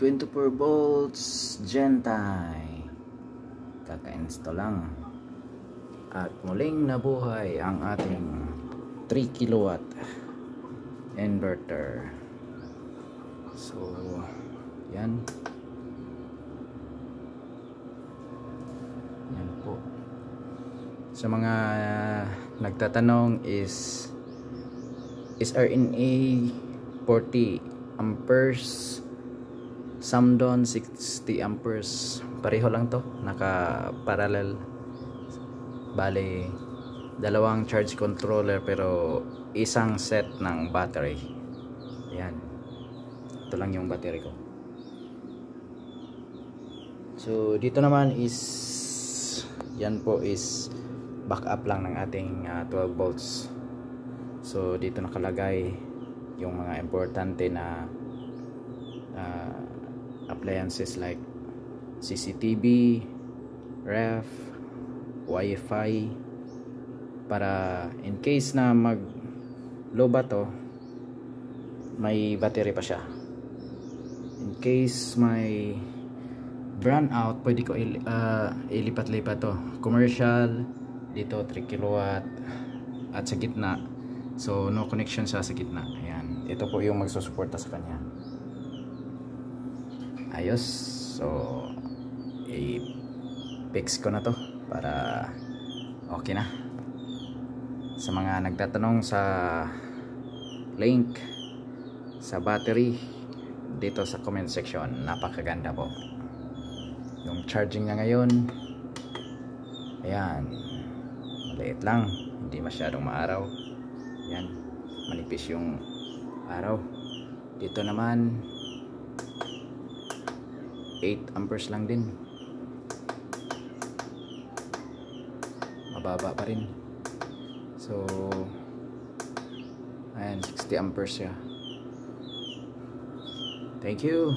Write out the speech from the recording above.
24 volts Gentai. Kaka-install lang. At muling nabuhay ang ating 3 kilowatt inverter. So, yan. Yan po. Sa mga nagtatanong is RNA 40 amperes, Samdon 60 amperes, pareho lang to, naka parallel. Bale, dalawang charge controller pero isang set ng battery. Ayan, ito lang yung battery ko. So dito naman is, yan po is backup lang ng ating 12 volts. So dito nakalagay yung mga importante na appliances like CCTV, ref, Wi-Fi, para in case na mag low ba to, may battery pa siya. In case may brand out, pwede ko ilipat-lipat to. Commercial dito 3 kilowatt at sa gitna, so no connection siya sa gitna. Ayan, ito po yung magsusuporta sa kanya. Ayos. So i-fix ko na to para okay na. Sa mga nagtatanong sa link sa battery, dito sa comment section, napakaganda po yung charging na ngayon. Ayan, maliit lang, hindi masyadong maaraw. Ayan, manipis yung araw. Dito naman 8 amperes lang din, mababa pa rin. So ayan, 60 amperes siya. Thank you.